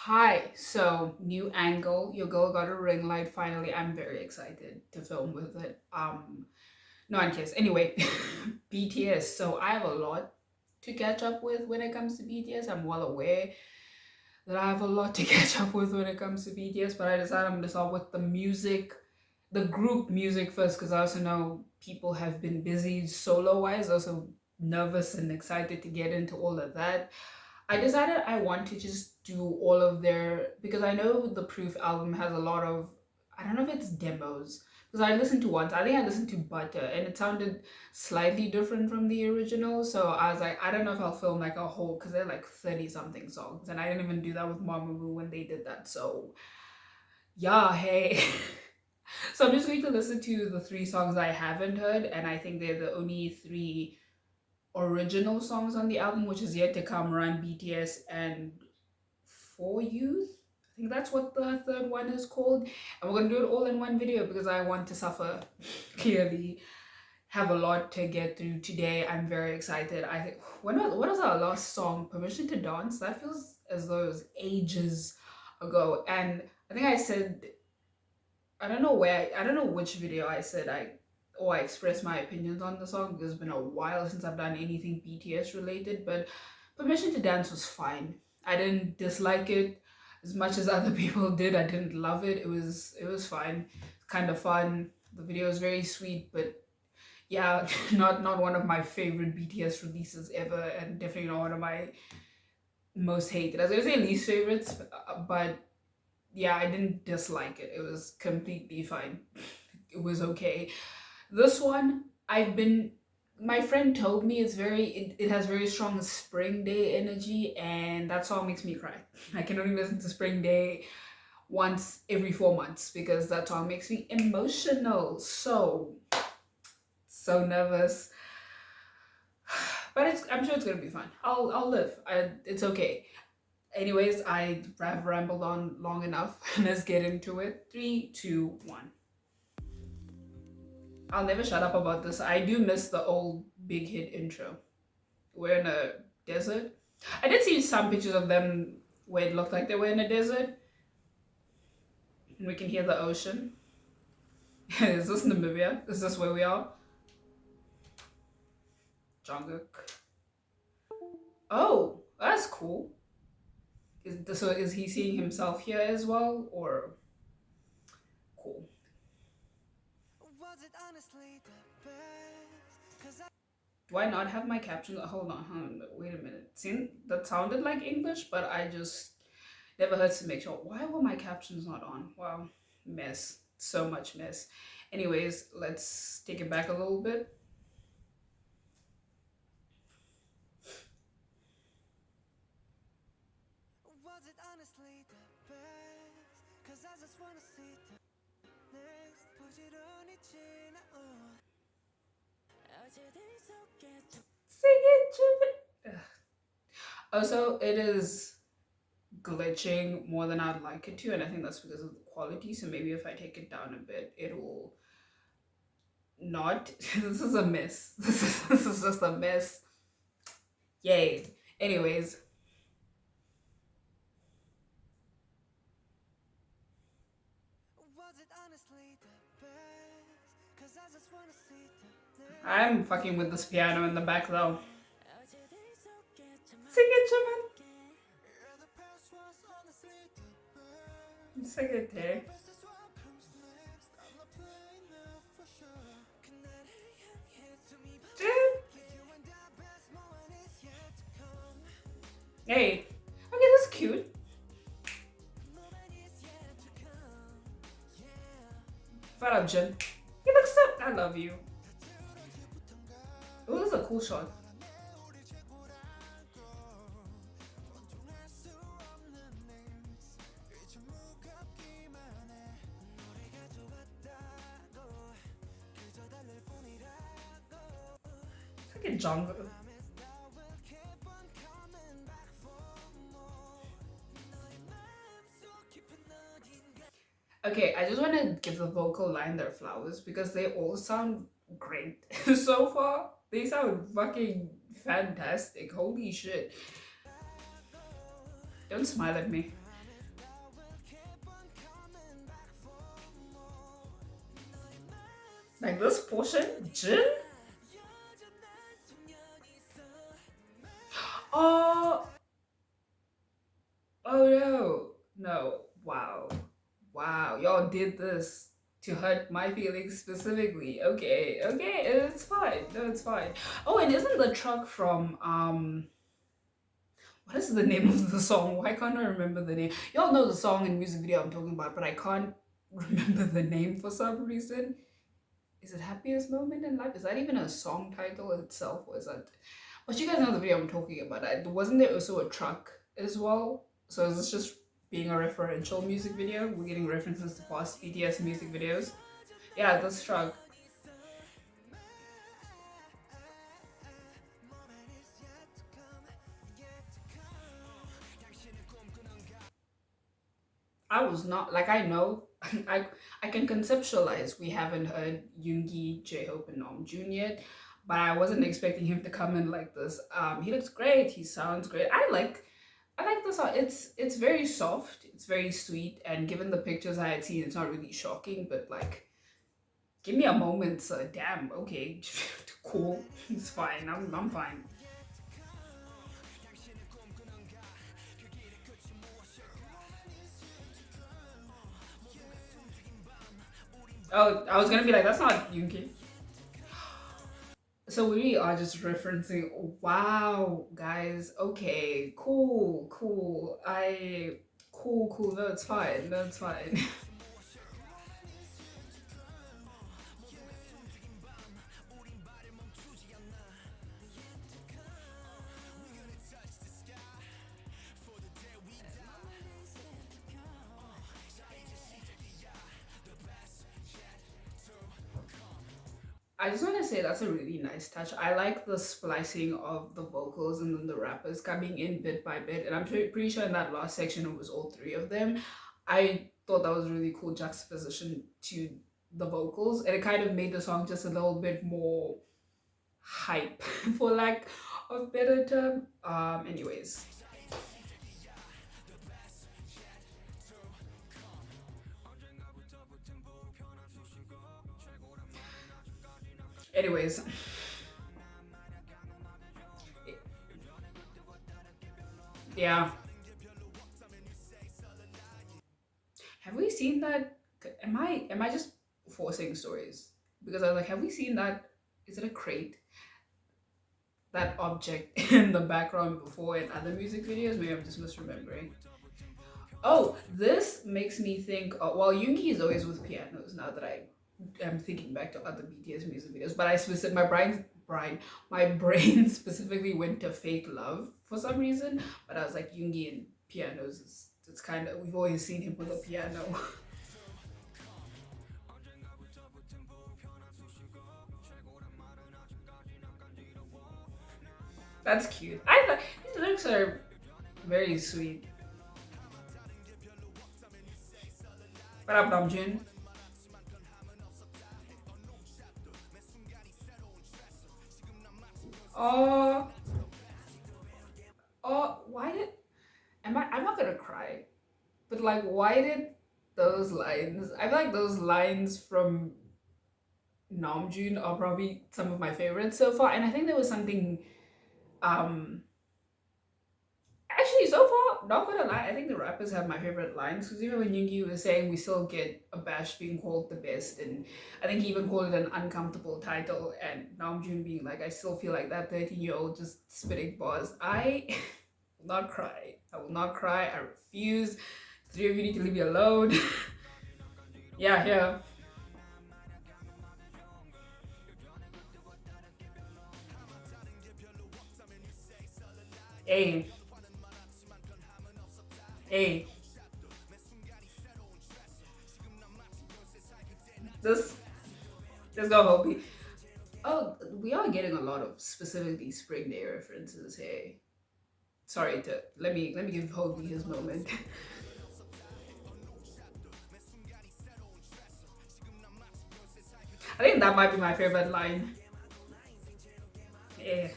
Hi, so new angle. Your girl got a ring light finally. I'm very excited to film with it. No one cares. Anyway, BTS. So I have a lot to catch up with when it comes to BTS. I'm well aware that I have a lot to catch up with when it comes to BTS, but I decided I'm gonna start with the music, the group music first, because I also know people have been busy solo wise, also nervous and excited to get into all of that. I decided I want to just do all of their because I know the Proof album has a lot of I don't know if it's demos because I listened to once. I think I listened to Butter and it sounded slightly different from the original. So I was like, I don't know if I'll film like a whole because they're like 30 something songs and I didn't even do that with Mamamoo when they did that. So yeah, hey. So I'm just going to listen to the three songs I haven't heard and I think they're the only three original songs on the album, which is yet to come, Run, BTS, and For Youth. I think that's what the third one is called. And we're gonna do it all in one video because I want to suffer. Clearly, have a lot to get through today. I'm very excited. I think what was our last song? Permission to Dance. That feels as though it was ages ago. And I think I said I don't know which video I said I expressed my opinions on the song because it's been a while since I've done anything BTS related, but Permission to Dance was fine. I didn't dislike it as much as other people did. I didn't love it. It was fine. Kind of fun. The video is very sweet, but yeah, not one of my favorite BTS releases ever, and definitely not one of my most hated. I was gonna say least favorites, but yeah, I didn't dislike it. It was completely fine. It was okay. This one, my friend told me it has very strong Spring Day energy, and that song makes me cry. I can only listen to Spring Day once every 4 months because that song makes me emotional. So nervous. But I'm sure it's gonna be fun. I'll live. It's okay. Anyways, have rambled on long enough. Let's get into it. Three, two, one. I'll never shut up about this. I do miss the old big hit intro. We're in a desert. I did see some pictures of them where it looked like they were in a desert. And we can hear the ocean. Is this Namibia? Is this where we are? Jungkook. Oh, that's cool. So is he seeing himself here as well? Or cool. Do I not have my captions? Hold on, wait a minute. See, that sounded like English, but I just never heard to make sure. Why were my captions not on? Wow, mess. So much mess. Anyways, let's take it back a little bit. Sing it, Jimmy. Also, it is glitching more than I'd like it to, and I think that's because of the quality. So maybe if I take it down a bit, it will not. This is a mess. This is just a mess. Yay. Anyways, I'm fucking with this piano in the back though. Sing it, Jimmy. Sing it, hey. Hey. Okay, that's cute. What up, Jin? You look so. I love you. Oh, this is a cool shot. Look at Jungkook. Okay, I just want to give the vocal line their flowers because they all sound great so far. They sound fucking fantastic. Holy shit. Don't smile at me. Like this portion, Jin. Oh, oh no, no, wow, wow, y'all did this to hurt my feelings specifically. Okay, okay, it's fine. No, it's fine. Oh, and isn't the truck from what is the name of the song? Why can't I remember the name? Y'all know the song and music video I'm talking about, but I can't remember the name for some reason. Is it Happiest Moment in Life? Is that even a song title itself? Or is that? But you guys know the video I'm talking about. Wasn't there also a truck as well? So is this just being a referential music video? We're getting references to past BTS music videos. Yeah, this truck. I was not like I know I can conceptualize we haven't heard Yoongi, J-Hope, and Namjoon yet, but I wasn't expecting him to come in like this. He looks great. He sounds great. I like the song. It's very soft. It's very sweet. And given the pictures I had seen, it's not really shocking. But like, give me a moment. So damn. Okay, cool. It's fine. I'm fine. Oh, I was gonna be like, that's not Yoongi. So we are just referencing. Wow, guys. Okay, cool, cool. Cool, cool. That's fine. That's fine. I just want to say that's a really nice touch. I like the splicing of the vocals and then the rappers coming in bit by bit. And I'm pretty sure in that last section it was all three of them. I thought that was a really cool juxtaposition to the vocals, and it kind of made the song just a little bit more hype, for lack of better term. Anyways, anyways, yeah. Have we seen that? Am I just forcing stories? Because I was like, have we seen that? Is it a crate? That object in the background before in other music videos? Maybe I'm just misremembering. Oh, this makes me think. Well, Yoongi is always with pianos. Now that I am thinking back to other BTS music videos, but I specific my brain specifically went to Fake Love for some reason. But I was like, Yoongi and pianos is it's kind of we've always seen him with a piano. That's cute. I thought these lyrics are very sweet. What up, Namjoon? Oh, oh, why did I'm not gonna cry, but like, why did those lines? I feel like those lines from Namjoon are probably some of my favorites so far, and I think there was something. Um, Actually, so far, not gonna lie, I think the rappers have my favorite lines because even when Yoongi was saying we still get abashed being called the best, and I think he even called it an uncomfortable title, and Namjoon being like, I still feel like that 13-year-old just spitting bars. I will not cry. I will not cry. I refuse. Three of you need to leave me alone. Yeah, yeah. Hey, hey. This, let's go, Hobie. Oh, we are getting a lot of specifically Spring Day references. Hey, sorry to let me give Hobie his moment. I think that might be my favorite line. Yeah,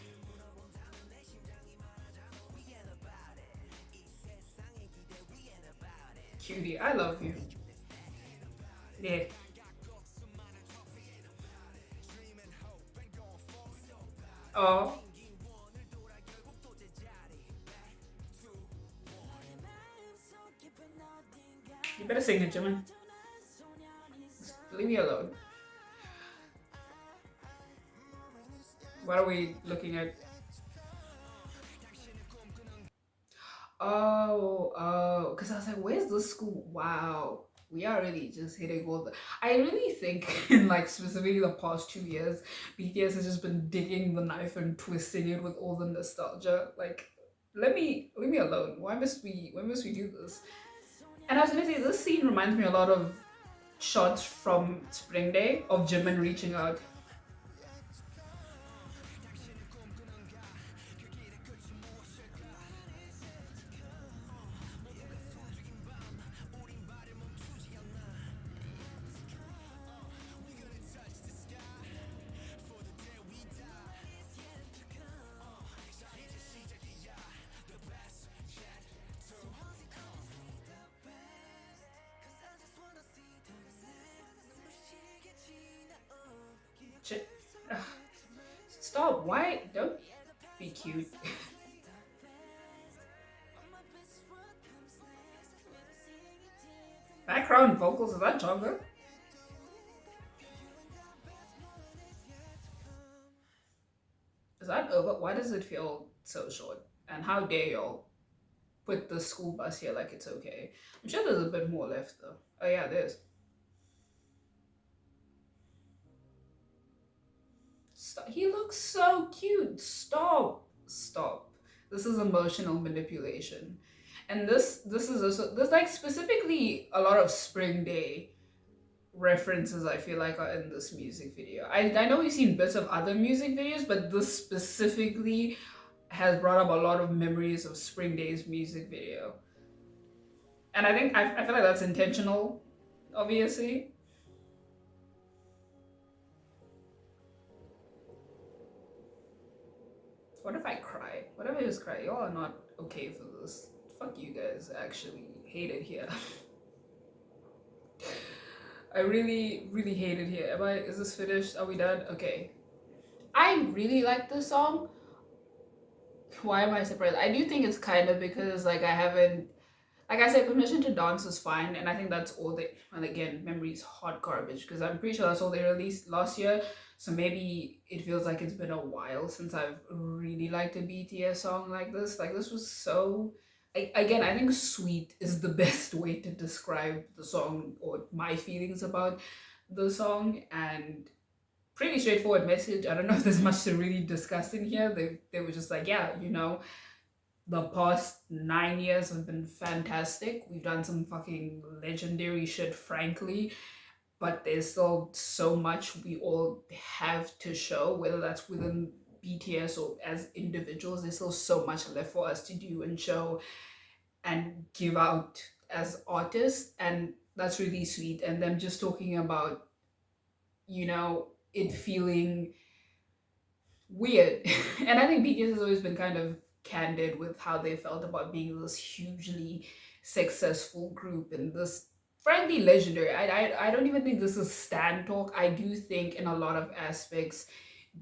cutie, I love you. Yeah, Oh, you better sing it, Jimin. Leave me alone. What are we looking at? Because I was like, where's the school? Wow. We are really just hitting all the. I really think in like specifically the past 2 years, BTS has just been digging the knife and twisting it with all the nostalgia. Like, leave me alone. Why must we do this? And I was gonna say this scene reminds me a lot of shots from Spring Day of Jimin reaching out. Ch- Ugh, stop! Why don't be cute? Background vocals, is that Jungkook? Is that over? Why does it feel so short? And how dare y'all put the school bus here like it's okay? I'm sure there's a bit more left though. Oh yeah, there's. Stop. He looks so cute. Stop. Stop. This is emotional manipulation. And this is also there's like specifically a lot of Spring Day references I feel like are in this music video. I know we've seen bits of other music videos, but this specifically has brought up a lot of memories of Spring Day's music video. And I feel like that's intentional, obviously. What if I cry? What if I just cry? Y'all are not okay for this. Fuck you guys, actually. Hate it here. I really, really hate it here. Is this finished? Are we done? Okay. I really like this song. Why am I surprised? I do think it's kind of because like I haven't like I said, Permission to Dance is fine, and I think that's all they. And again, memories hot garbage because I'm pretty sure that's all they released last year. So maybe it feels like it's been a while since I've really liked a BTS song like this. Like this was so. Again, I think sweet is the best way to describe the song or my feelings about the song, and pretty straightforward message. I don't know if there's much to really discuss in here. They were just like, yeah, the past 9 years have been fantastic. We've done some fucking legendary shit, frankly, but there's still so much we all have to show, whether that's within BTS or as individuals. There's still so much left for us to do and show and give out as artists, and that's really sweet. And them just talking about, it feeling weird. And I think BTS has always been kind of candid with how they felt about being this hugely successful group and this frankly legendary. I don't even think this is stan talk. I do think in a lot of aspects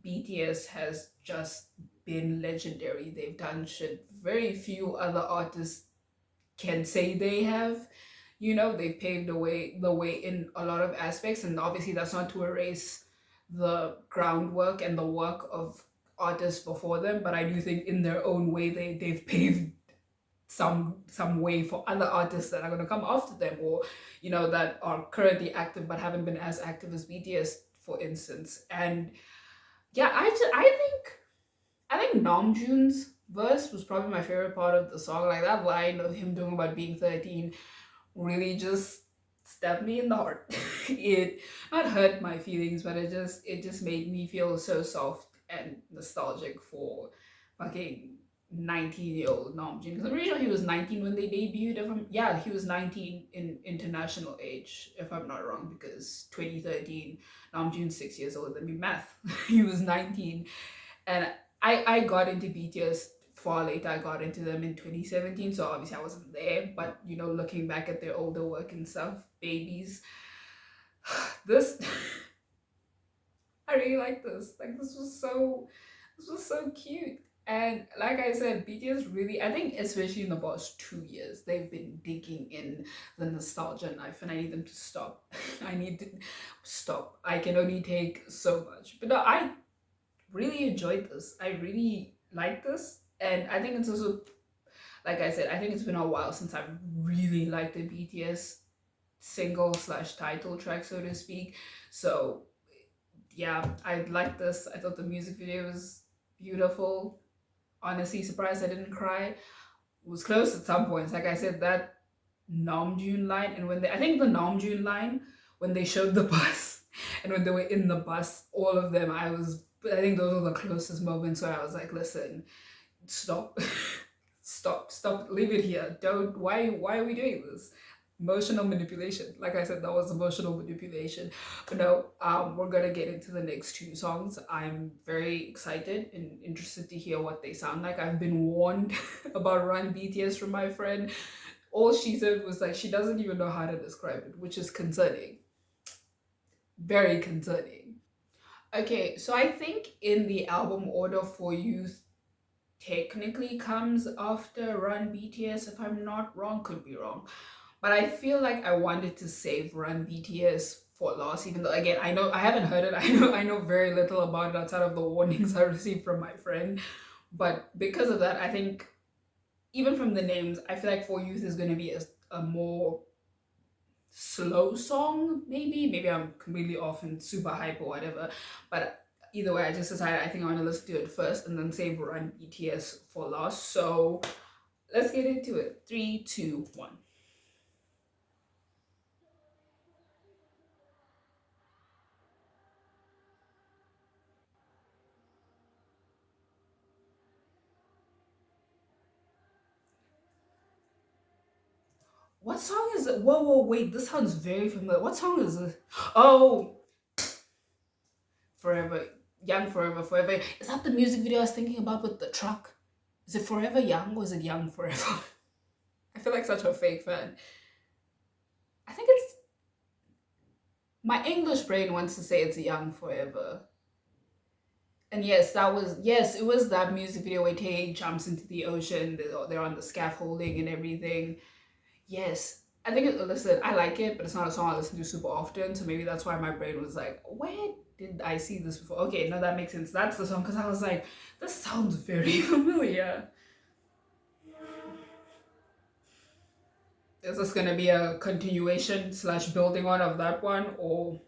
BTS has just been legendary. They've done shit very few other artists can say they have. They've paved the way in a lot of aspects, and obviously that's not to erase the groundwork and the work of artists before them, but I do think in their own way they've paved some way for other artists that are going to come after them, or that are currently active but haven't been as active as BTS, for instance. And yeah, I think Namjoon's verse was probably my favorite part of the song. Like that line of him talking about being 13 really just stabbed me in the heart. It not hurt my feelings, but it just made me feel so soft and nostalgic for fucking 19-year-old Namjoon. Because I'm pretty sure he was 19 when they debuted. Yeah, he was 19 in international age, if I'm not wrong, because 2013, Namjoon's 6 years older than me. Math. He was 19. And I got into BTS far later. I got into them in 2017, so obviously I wasn't there. But looking back at their older work and stuff, babies, this I really like this. Like this was so This was so cute. And like I said, BTS really, I think, especially in the past 2 years, they've been digging in the nostalgia knife, and I need them to stop. I need to stop. I can only take so much. But no, I really enjoyed this. I really like this. And I think it's also, like I said, I think it's been a while since I've really liked the BTS single slash title track, so to speak. So yeah, I like this. I thought the music video was beautiful. Honestly, surprised I didn't cry. It was close at some points. Like I said, that Namjoon line, and when they, I think the Namjoon line, when they showed the bus, and when they were in the bus, all of them, I think those were the closest moments where I was like, listen, stop, stop, leave it here. Don't, why are we doing this? Emotional manipulation. Like I said, that was emotional manipulation. But no, we're gonna get into the next two songs. I'm very excited and interested to hear what they sound like. I've been warned about Run BTS from my friend. All she said was like she doesn't even know how to describe it, which is concerning. Very concerning. Okay, so I think in the album order For Youth technically comes after Run BTS, if I'm not wrong, could be wrong. But I feel like I wanted to save Run BTS for last, even though again I know I haven't heard it. I know very little about it outside of the warnings I received from my friend. But because of that, I think even from the names, I feel like For Youth is gonna be a more slow song, maybe I'm completely off and super hype or whatever. But either way, I just decided I think I want to listen to it first and then save Run BTS for last. So let's get into it. Three, two, one. What song is it? Whoa, wait, this sounds very familiar. What song is this? Oh, Forever Young, Forever. Is that the music video I was thinking about with the truck? Is it Forever Young or is it Young Forever? I feel like such a fake fan. I think it's my English brain wants to say it's Young Forever. And yes, it was that music video where Tay jumps into the ocean. They're on the scaffolding and everything. Yes, I think listen, I like it, but it's not a song I listen to super often. So maybe that's why my brain was like, where did I see this before? Okay, no, that makes sense. That's the song because I was like, this sounds very familiar. Is this gonna be a continuation slash building on of that one, or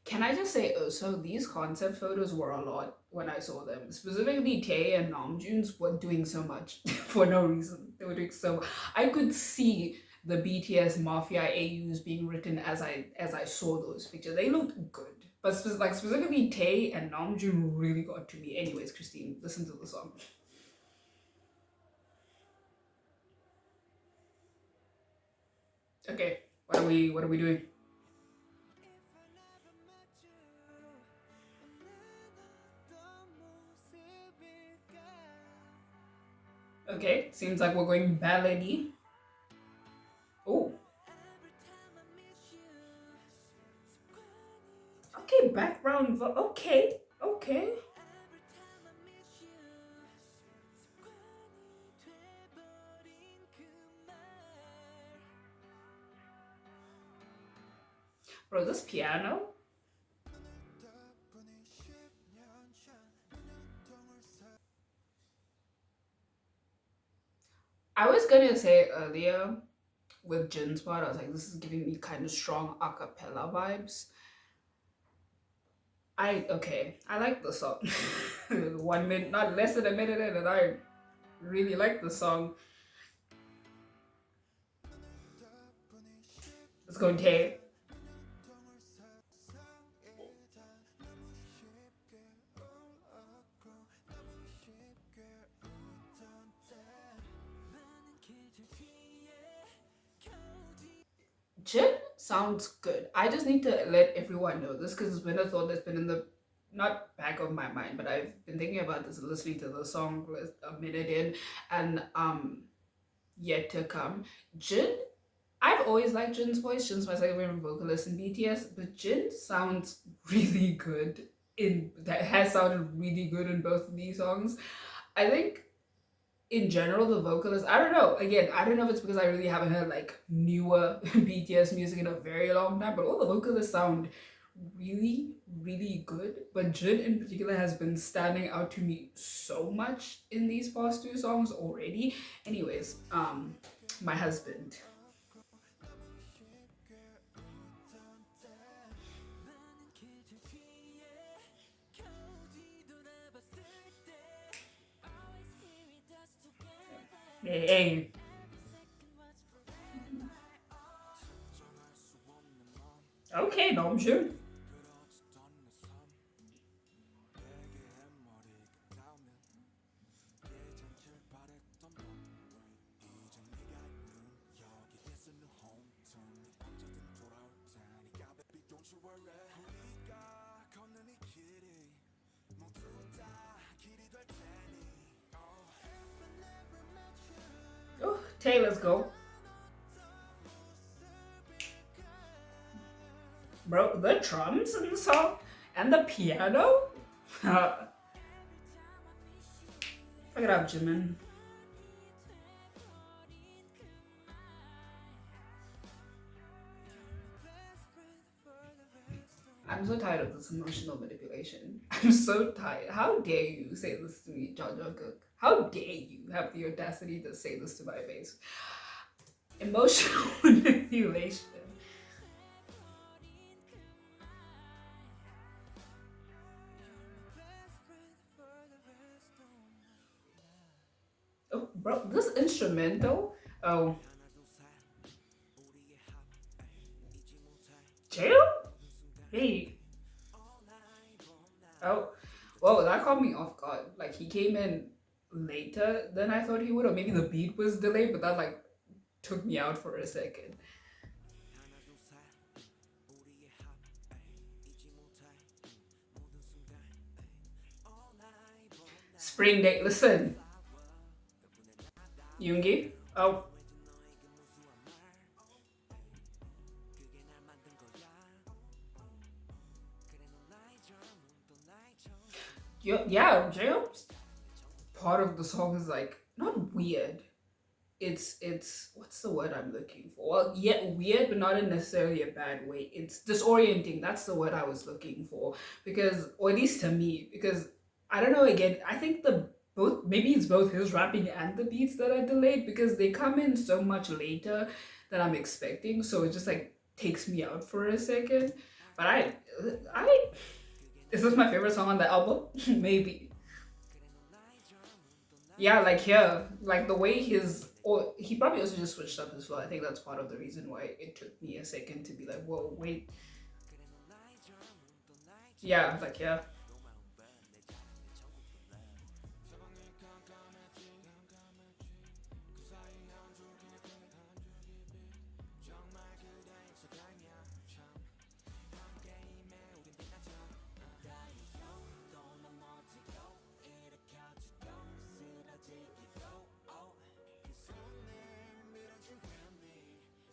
can I just say also these concept photos were a lot when I saw them. Specifically Tay and Namjoon's were doing so much for no reason. They were doing so I could see the BTS Mafia AUs being written as I saw those pictures. They looked good. But specifically Tay and Namjoon really got to me. Anyways, Christine, listen to the song. Okay, what are we doing? Okay, seems like we're going ballady. Oh, okay, okay, okay. Bro, this piano. I was gonna say earlier with Jin's part, I was like, this is giving me kind of strong a cappella vibes. I like the song. 1 minute, not less than a minute in, and I really like the song. Let's go, Tay. Jin sounds good. I just need to let everyone know this because it's been a thought that's been in the not back of my mind, but I've been thinking about this listening to the song a minute in, and yet to come. Jin, I've always liked Jin's voice. Jin's my second favorite vocalist in BTS, but Jin sounds really good. in that has sounded really good in both of these songs. I think in general the vocalist, I don't know, again, I don't know if it's because I really haven't heard like newer BTS music in a very long time, but all the vocalists sound really really good. But Jin in particular has been standing out to me so much in these past two songs already. Anyways, my husband. Hey, okay, no, sure. Oh, Tay, let's go. Bro, the drums in the song and the piano. Fuck it up, Jimin. I'm so tired of this emotional manipulation. I'm so tired. How dare you say this to me, John Jungkook? How dare you have the audacity to say this to my face? Emotional manipulation. Oh, bro, this instrumental. Oh, jail? Hey. Oh, whoa, that caught me off guard. Like, he came in later than I thought he would, or maybe the beat was delayed, but that, like, took me out for a second. Spring Day, listen, Yoongi. Oh, yeah, J-Hope's part of the song is like not weird. It's what's the word I'm looking for? Well, yeah, weird, but not in necessarily a bad way. It's disorienting. That's the word I was looking for because, or at least to me, because I don't know. Again, I think the both maybe it's both his rapping and the beats that are delayed because they come in so much later than I'm expecting. So it just like takes me out for a second. But I is this my favorite song on the album? Maybe. Yeah, like here, like the way his, or he probably also just switched up his flow. I think that's part of the reason why it took me a second to be like, whoa, wait. Yeah, like yeah.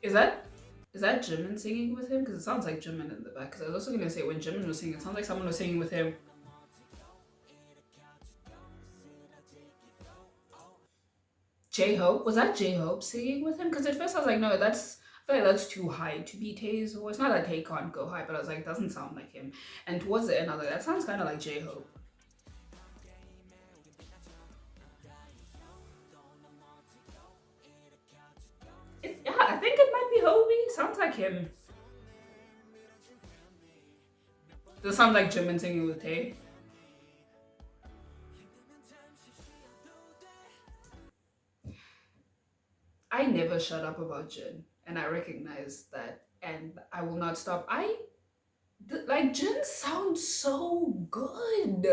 Is that is that Jimin singing with him? Because it sounds like Jimin in the back. Because I was also gonna say when Jimin was singing, it sounds like someone was singing with him. J Hope, was that J Hope singing with him? Because at first I was like, no, that's, I feel like that's too high to be Tae's voice. Not that Tae can't go high, but I was like, it doesn't sound like him. And towards the end, I was like, that sounds kind of like J Hope. Yeah, I think it might be Hobie. Sounds like him. This sounds like Jimin singing with Tae. I never shut up about Jin, and I recognize that, and I will not stop. Like Jin sounds so good.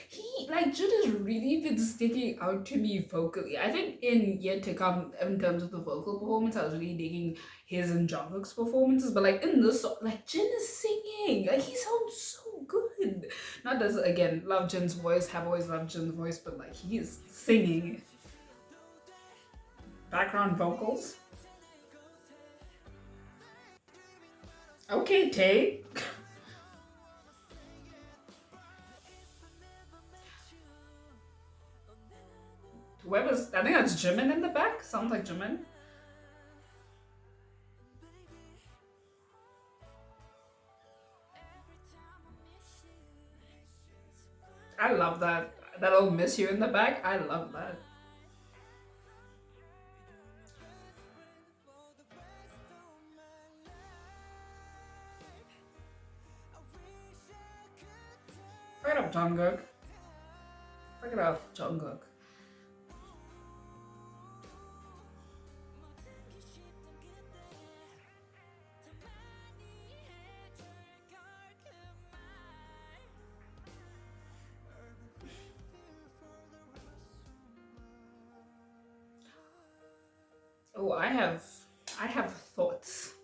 He like Jin has really been sticking out to me vocally. I think in yet to come, in terms of the vocal performance, I was really digging his and Jungkook's performances. But like in this, like Jin is singing. Like he sounds so good. Not as again, love Jin's voice. Have always loved Jin's voice, but like he is singing background vocals. Okay, Tay. whoever's, I think that's Jimin in the back. Sounds like Jimin. I love that. That will miss you in the back. I love that. Look it up, Jungkook. Look it up, Jungkook. Oh, I have thoughts.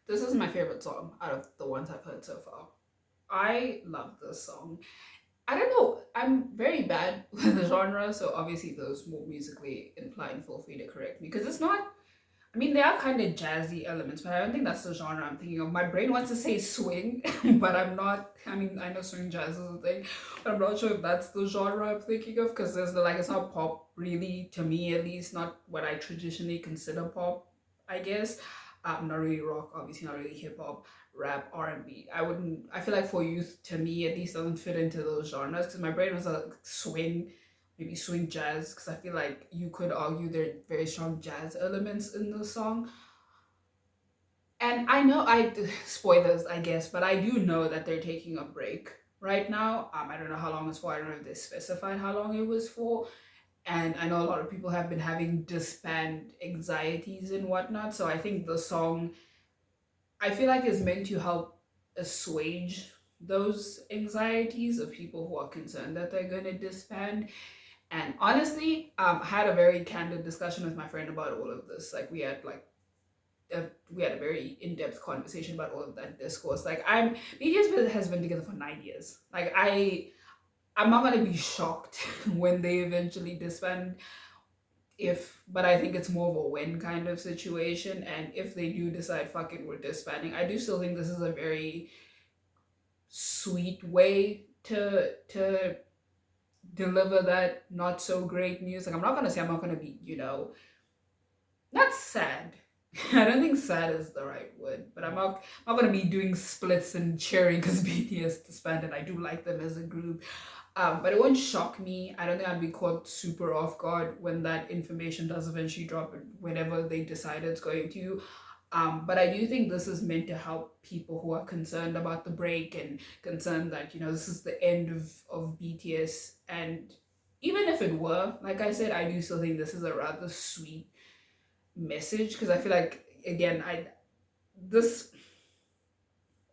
This is my favorite song out of the ones I've heard so far. I love this song. I don't know. I'm very bad with the genre, so obviously those more musically inclined feel free to correct me because it's not. I mean, there are kind of jazzy elements, but I don't think that's the genre I'm thinking of. My brain wants to say swing, but I'm not. I mean, I know swing jazz is a thing, but I'm not sure if that's the genre I'm thinking of because there's the like it's not pop really to me at least, not what I traditionally consider pop. I guess not really rock, obviously not really hip hop, rap, R&B. I wouldn't. I feel like for youth, to me at least, doesn't fit into those genres because my brain was like swing, maybe swing jazz. Because I feel like you could argue there are very strong jazz elements in the song. And I know I spoilers, I guess, but I do know that they're taking a break right now. I don't know how long it's for. I don't know if they specified how long it was for. And I know a lot of people have been having disband anxieties and whatnot. So I think the song, I feel like, is meant to help assuage those anxieties of people who are concerned that they're going to disband. And honestly, I had a very candid discussion with my friend about all of this. Like we had a very in-depth conversation about all of that discourse. Like BTS has been together for 9 years. Like I'm not gonna be shocked when they eventually disband. But I think it's more of a when kind of situation. And if they do decide, fuck it, we're disbanding, I do still think this is a very sweet way to deliver that not so great news. Like I'm not gonna say I'm not gonna be, not sad. I don't think sad is the right word, but I'm not gonna be doing splits and cheering because BTS disbanded. I do like them as a group, but it won't shock me. I don't think I'd be caught super off guard when that information does eventually drop, whenever they decide it's going to. But I do think this is meant to help people who are concerned about the break and concerned that this is the end of BTS. And even if it were, like I said, I do still think this is a rather sweet message because I feel like again I this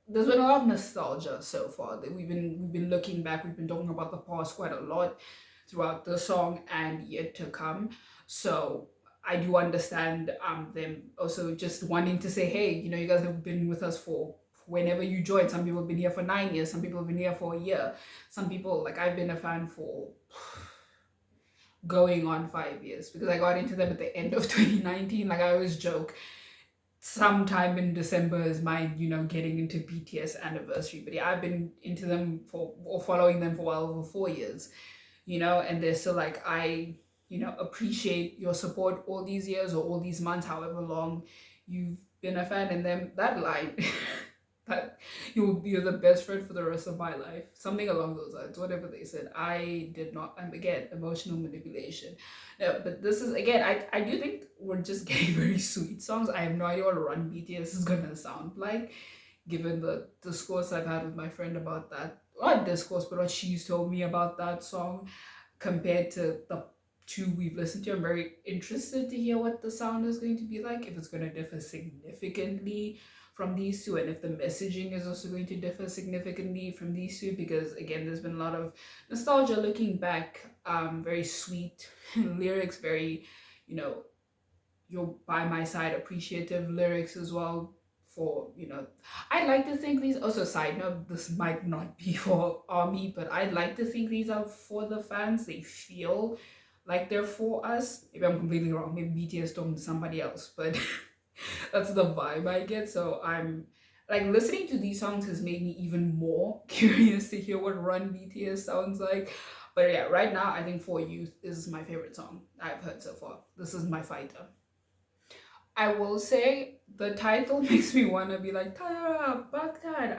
there's been a lot of nostalgia so far that we've been looking back, we've been talking about the past quite a lot throughout the song and yet to come. So I do understand them also just wanting to say, hey, you guys have been with us for whenever you joined. Some people have been here for 9 years, some people have been here for a year, some people, like I've been a fan for going on 5 years because I got into them at the end of 2019. Like I always joke, sometime in December is my, getting into BTS anniversary. But yeah, I've been into them or following them for well over 4 years, and they're still like, I, appreciate your support all these years or all these months, however long you've been a fan. And then that line, that you're the best friend for the rest of my life, something along those lines, whatever they said. I did not, again, emotional manipulation. No, but this is, again, I do think we're just getting very sweet songs. I have no idea what Run BTS is gonna sound like, given the discourse I've had with my friend about that. Not discourse, but what she's told me about that song compared to the two we've listened to. I'm very interested to hear what the sound is going to be like, if it's going to differ significantly from these two, and if the messaging is also going to differ significantly from these two, because again, there's been a lot of nostalgia looking back, very sweet lyrics, very, you're by my side appreciative lyrics as well. For, I'd like to think these, also side note, this might not be for army, but I'd like to think these are for the fans. They feel like they're for us. Maybe I'm completely wrong. Maybe BTS talking to somebody else, but that's the vibe I get. So I'm like listening to these songs has made me even more curious to hear what Run BTS sounds like. But yeah, right now I think For Youth is my favorite song I've heard so far. This is my fighter. I will say the title makes me want to be like Tara Baghdad.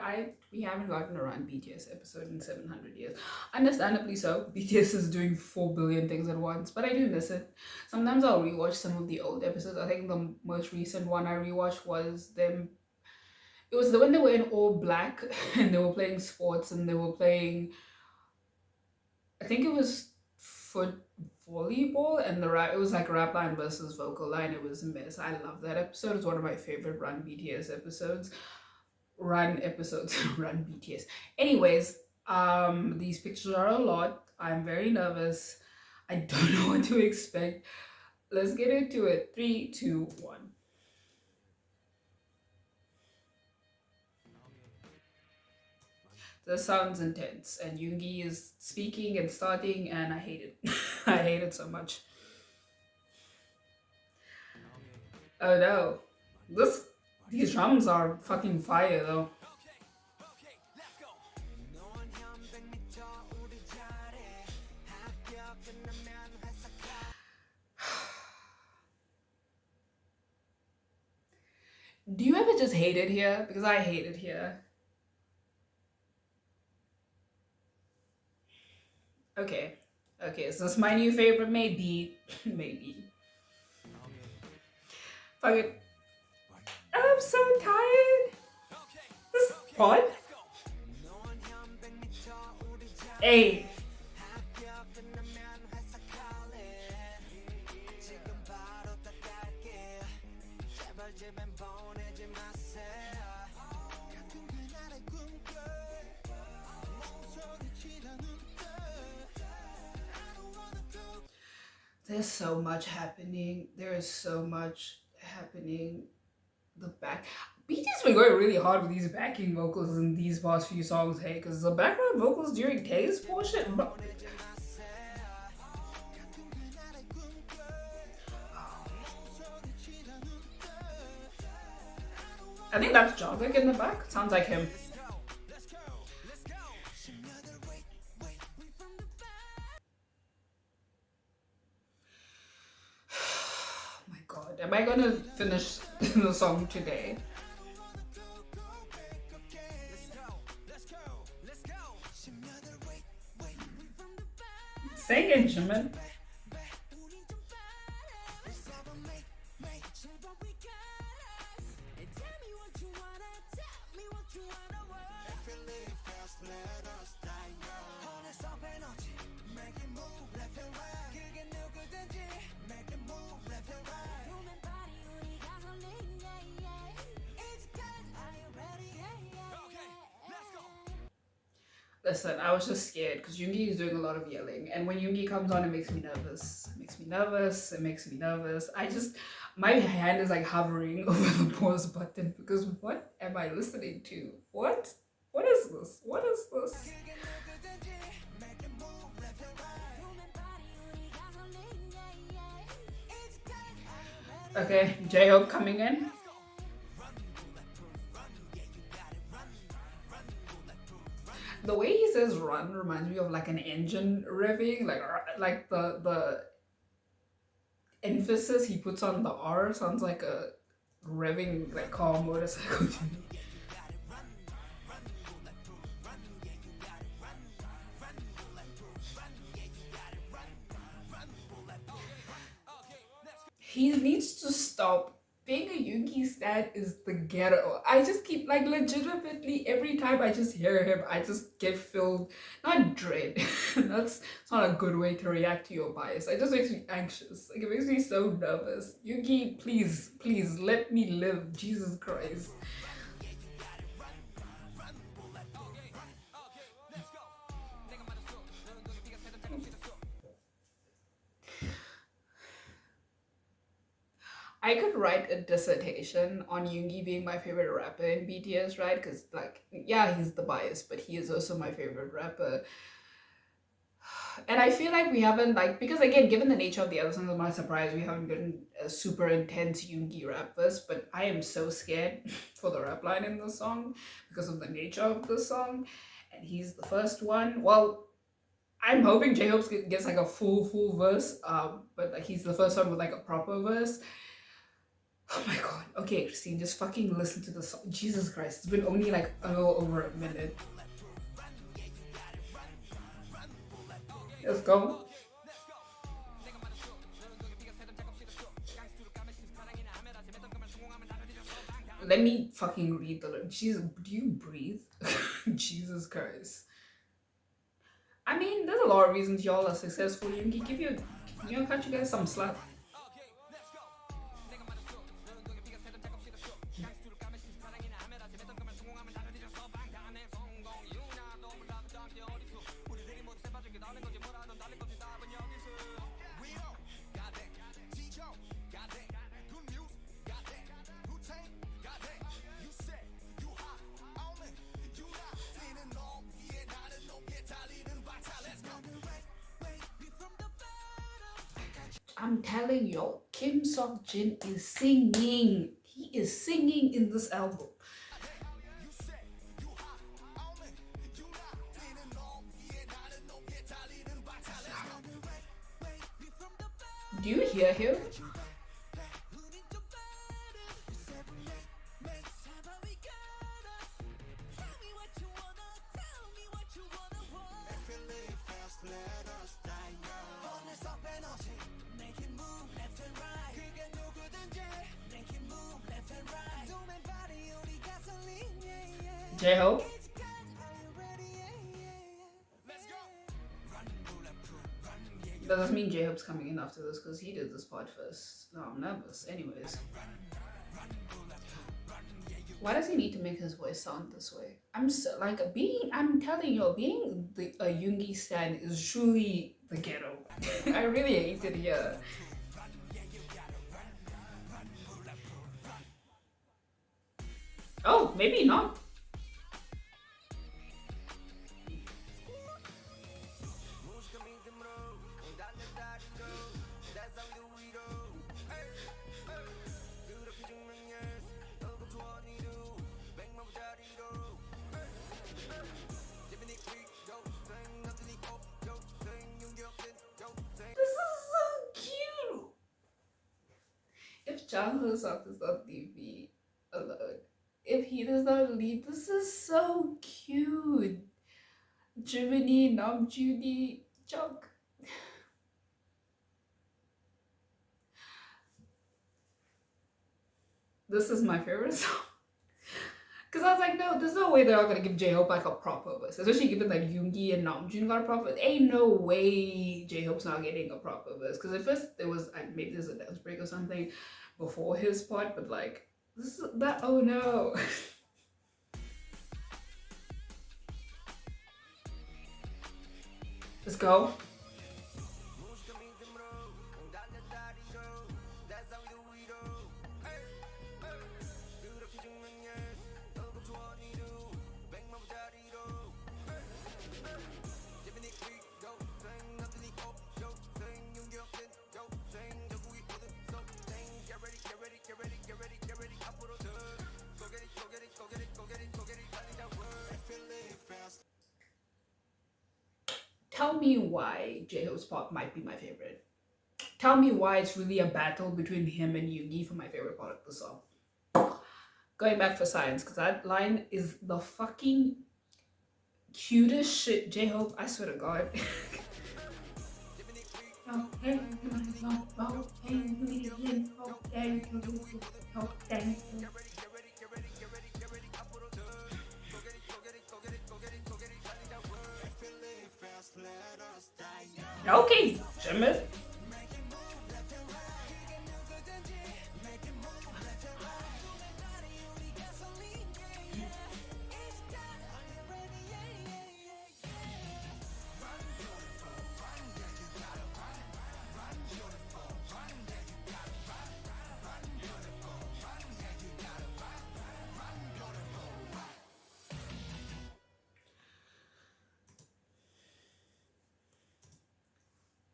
We haven't gotten a Run BTS episode in 700 years. Understandably so. BTS is doing 4 billion things at once, but I do miss it. Sometimes I'll rewatch some of the old episodes. I think the most recent one I rewatched was them. It was the when they were in all black and they were playing sports and they were playing. I think it was foot volleyball and it was like rap line versus vocal line. It was a mess. I love that episode. It's one of my favorite Run BTS episodes. Run episodes. Run BTS. Anyways, these pictures are a lot. I'm very nervous. I don't know what to expect. Let's get into it. 3, 2, 1. This sounds intense, and Yoongi is speaking and starting, and I hate it. I hate it so much. Oh no, these drums are fucking fire though. Do you ever just hate it here? Because I hate it here. Okay, okay, so it's my new favorite, maybe, maybe. Fuck it. I'm so tired. This what? Hey. There's so much happening. There is so much happening. The back BT's been going really hard with these backing vocals in these past few songs, hey, because the background vocals during Tay's portion. I think that's Jungkook in the back. Sounds like him. Oh my god, am I gonna finish the song today? Sing it, Jimin. Listen, I was just scared because Yoongi is doing a lot of yelling, and when Yoongi comes on, it makes me nervous. It makes me nervous. It makes me nervous. My hand is like hovering over the pause button because what am I listening to? What? What is this? What is this? Okay, J-Hope coming in. The way he says "run" reminds me of like an engine revving, like the emphasis he puts on the R sounds like a revving like car motorcycle to me. He needs to stop. Being a Yoongi stan is the ghetto. I just keep like legitimately every time I just hear him, I just get filled not dread. It's not a good way to react to your bias. It just makes me anxious. Like it makes me so nervous. Yoongi, please, please let me live. Jesus Christ. I could write a dissertation on Yoongi being my favorite rapper in BTS, right? Because, like, yeah, he's the bias, but he is also my favorite rapper. And I feel like we haven't, like, because again, given the nature of the other songs, I'm not surprised we haven't gotten a super intense Yoongi rap verse, but I am so scared for the rap line in the song because of the nature of the song. And he's the first one. Well, I'm hoping J-Hope gets like a full verse, but like he's the first one with like a proper verse. Oh my god. Okay, Christine, just fucking listen to the song. Jesus Christ, it's been only like a little over a minute. Let's go. Let me fucking read the lyrics. Jesus, do you breathe? Jesus Christ. I mean, there's a lot of reasons y'all are successful. Yoongi, give you, can't you guys some slack? I'm telling y'all, Kim Seok-jin is singing. He is singing in this album. Do you hear him? J-Hope? That doesn't mean J-Hope's coming in after this because he did this part first. No, I'm nervous. Anyways. Why does he need to make his voice sound this way? I'm telling you, being a Yoongi stan is truly the ghetto. I really hate it here. Oh, maybe not. If Jang Hoseok does not leave me alone, if he does not leave, this is so cute. Jiminy, Namjoon, Jung. This is my favorite song. Because I was like, no, there's no way they're all gonna give J-Hope like a proper verse. Especially given that Yoongi and Namjoon got a proper. Ain't no way J-Hope's not getting a proper verse. Because at first there was maybe there's a dance break or something before his part, but like this is that. Oh no. Let's go. Tell me why J-Hope's part might be my favorite. Tell me why it's really a battle between him and Yoongi for my favorite part of the song. Going back for science, because that line is the fucking cutest shit. J-Hope, I swear to God. Okay, Jimmy.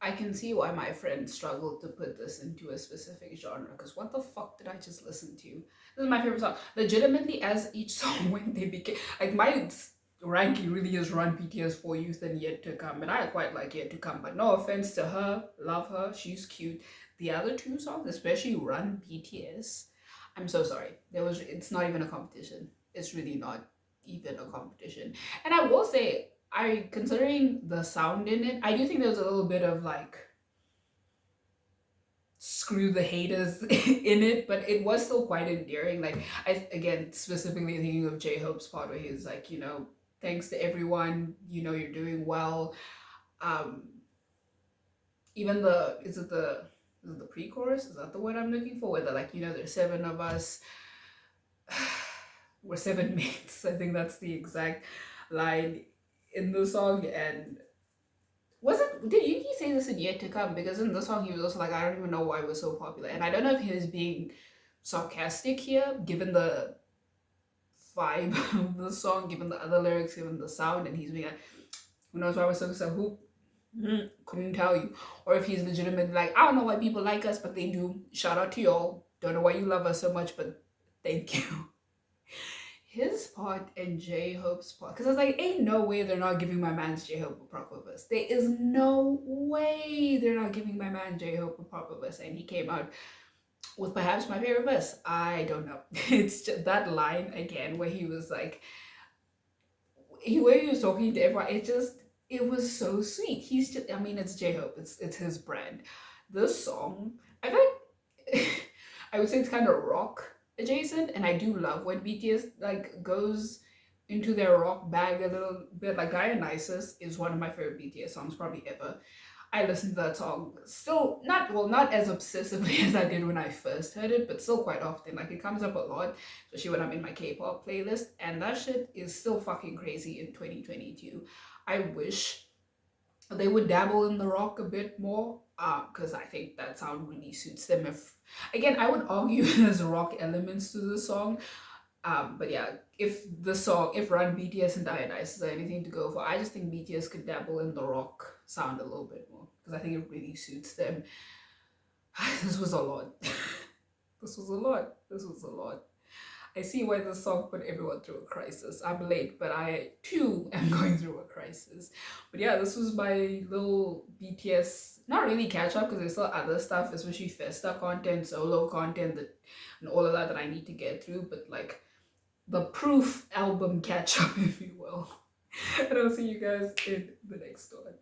I can see why my friends struggled to put this into a specific genre, because what the fuck did I just listen to? This is my favorite song. Legitimately, as each song went, they became like my ranking really is Run BTS for Youth and Yet to Come, and I quite like Yet to Come. But no offense to her, love her, she's cute. The other two songs, especially Run BTS, I'm so sorry. It's not even a competition. It's really not even a competition. And I will say, considering the sound in it, I do think there's a little bit of like screw the haters in it, but it was still quite endearing. Like, I again specifically thinking of J Hope's part where he's like, thanks to everyone, you're doing well. Um, even the is it the pre-chorus? Is that the word I'm looking for? Where they're like, there's seven of us, we're seven mates. I think that's the exact line in the song. And did Yuki say this in Yet to Come? Because in the song he was also like, I don't even know why it was so popular. And I don't know if he was being sarcastic here, given the vibe of the song, given the other lyrics, given the sound, and he's being like, who knows why we're so successful? Who couldn't tell you. Or if he's legitimately like, I don't know why people like us, but they do. Shout out to y'all. Don't know why you love us so much, but thank you. His part and J Hope's part, because I was like, ain't no way they're not giving my man's J Hope a proper verse. There is no way they're not giving my man J Hope a proper verse. And he came out with perhaps my favorite verse. I don't know. It's just that line again where he was like, where he was talking to everyone. It was so sweet. He's just, I mean, it's J Hope. It's his brand. This song, I feel like I would say it's kind of rock adjacent, and I do love when BTS like goes into their rock bag a little bit. Like Dionysus is one of my favorite BTS songs probably ever. I listen to that song still, not as obsessively as I did when I first heard it, but still quite often. Like it comes up a lot, especially when I'm in my K-pop playlist, and that shit is still fucking crazy in 2022. I wish they would dabble in the rock a bit more, because I think that sound really suits them. If again, I would argue there's rock elements to the song, but yeah, if Run BTS and Dionysus are anything to go for, I just think BTS could dabble in the rock sound a little bit more, because I think it really suits them. This was a lot. This was a lot. This was a lot. I see why this song put everyone through a crisis. I'm late, but I too am going through a crisis. But yeah, this was my little BTS, not really catch up, because there's still other stuff, especially Festa content, solo content, and all of that I need to get through. But like the proof album catch up, if you will. And I'll see you guys in the next one.